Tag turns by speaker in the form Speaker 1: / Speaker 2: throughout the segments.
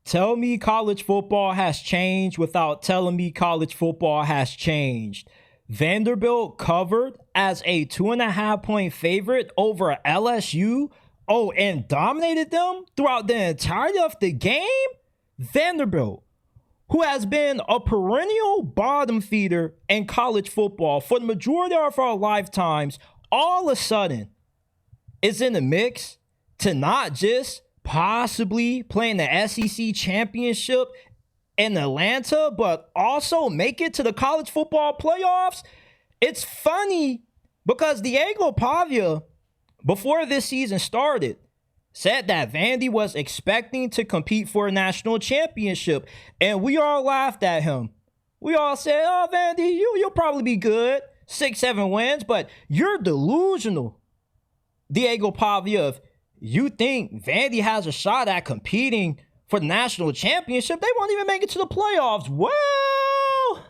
Speaker 1: Tell me college football has changed without telling me college football has changed. Vanderbilt covered as a 2.5-point favorite over LSU. Oh, and dominated them throughout the entirety of the game? Vanderbilt, who has been a perennial bottom feeder in college football for the majority of our lifetimes, all of a sudden is in the mix to not just possibly playing the SEC championship in Atlanta, but also make it to the college football playoffs. It's funny because Diego Pavia, before this season started, said that Vandy was expecting to compete for a national championship, and we all laughed at him. We all said, oh, Vandy, you'll probably be good, 6-7 wins, but you're delusional. Diego Pavia, if you think Vandy has a shot at competing for the national championship, they won't even make it to the playoffs. Well,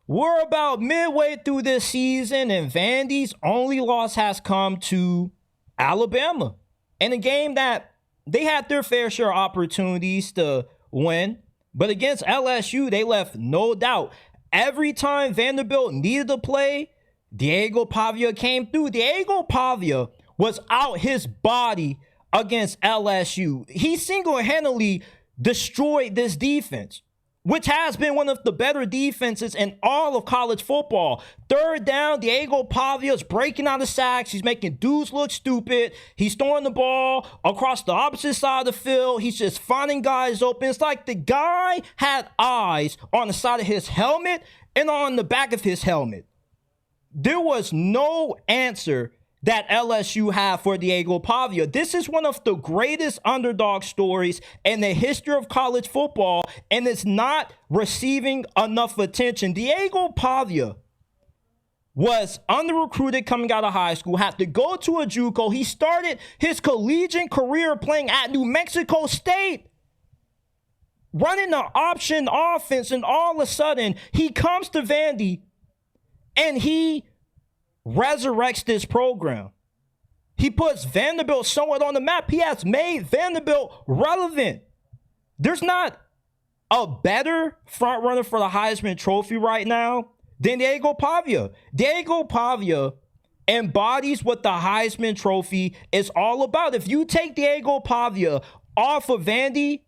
Speaker 1: we're about midway through this season, and Vandy's only loss has come to Alabama in a game that they had their fair share of opportunities to win. But against LSU, they left no doubt. Every time Vanderbilt needed to play, Diego Pavia came through. Diego Pavia was out his body against LSU. He single-handedly destroyed this defense, which has been one of the better defenses in all of college football. Third down, Diego Pavia is breaking out of sacks. He's making dudes look stupid. He's throwing the ball across the opposite side of the field. He's just finding guys open. It's like the guy had eyes on the side of his helmet and on the back of his helmet. There was no answer that LSU had for Diego Pavia. This is one of the greatest underdog stories in the history of college football, and it's not receiving enough attention. Diego Pavia was under-recruited coming out of high school, had to go to a JUCO. He started his collegiate career playing at New Mexico State, running the option offense, and all of a sudden, he comes to Vandy, and he resurrects this program. He puts Vanderbilt somewhat on the map. He has made Vanderbilt relevant. There's not a better front runner for the Heisman Trophy right now than Diego Pavia. Diego Pavia embodies what the Heisman Trophy is all about. If you take Diego Pavia off of Vandy,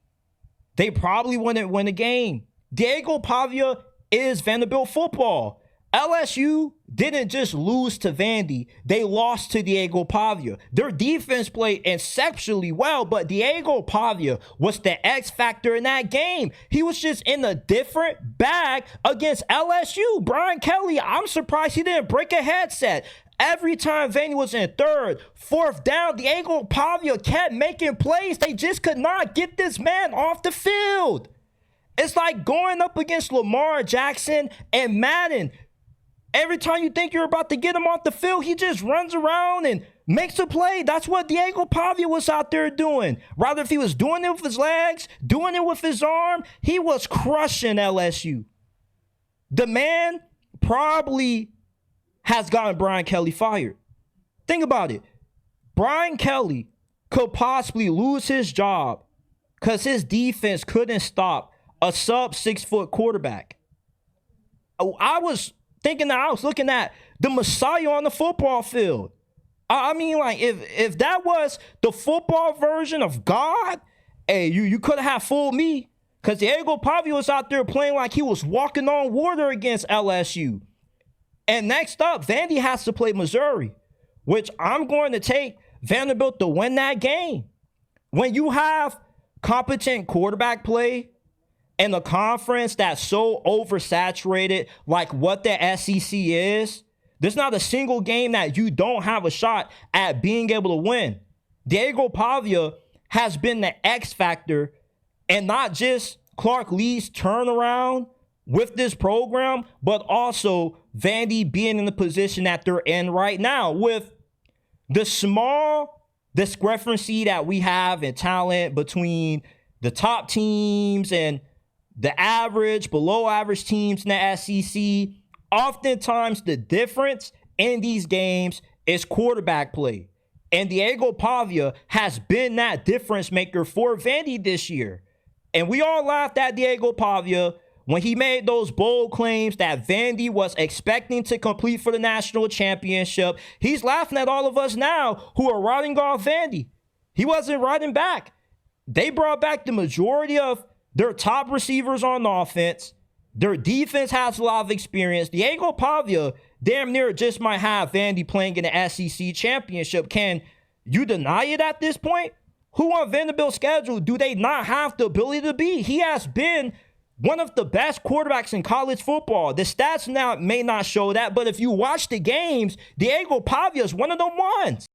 Speaker 1: they probably wouldn't win a game. Diego Pavia is Vanderbilt football. LSU didn't just lose to Vandy. They lost to Diego Pavia. Their defense played exceptionally well, but Diego Pavia was the X factor in that game. He was just in a different bag against LSU. Brian Kelly, I'm surprised he didn't break a headset. Every time Vandy was in third, fourth down, Diego Pavia kept making plays. They just could not get this man off the field. It's like going up against Lamar Jackson and Madden. Every time you think you're about to get him off the field, he just runs around and makes a play. That's what Diego Pavia was out there doing. Rather, if he was doing it with his legs, doing it with his arm, he was crushing LSU. The man probably has gotten Brian Kelly fired. Think about it. Brian Kelly could possibly lose his job because his defense couldn't stop a sub-6-foot quarterback. I was thinking that I was looking at the Messiah on the football field. I mean, like, if that was the football version of God, hey, you could have fooled me. Because Diego Pavia was out there playing like he was walking on water against LSU. And next up, Vandy has to play Missouri, which I'm going to take Vanderbilt to win that game. When you have competent quarterback play in a conference that's so oversaturated like what the SEC is, there's not a single game that you don't have a shot at being able to win. Diego Pavia has been the X factor, and not just Clark Lee's turnaround with this program, but also Vandy being in the position that they're in right now with the small discrepancy that we have in talent between the top teams and the average, below average teams in the SEC. Oftentimes the difference in these games is quarterback play. And Diego Pavia has been that difference maker for Vandy this year. And we all laughed at Diego Pavia when he made those bold claims that Vandy was expecting to compete for the national championship. He's laughing at all of us now who are writing off Vandy. He wasn't writing back. They brought back the majority of their top receivers on offense. Their defense has a lot of experience. Diego Pavia damn near just might have Vandy playing in the SEC championship. Can you deny it at this point? Who on Vanderbilt's schedule do they not have the ability to be? He has been one of the best quarterbacks in college football. The stats now may not show that, but if you watch the games, Diego Pavia is one of the ones.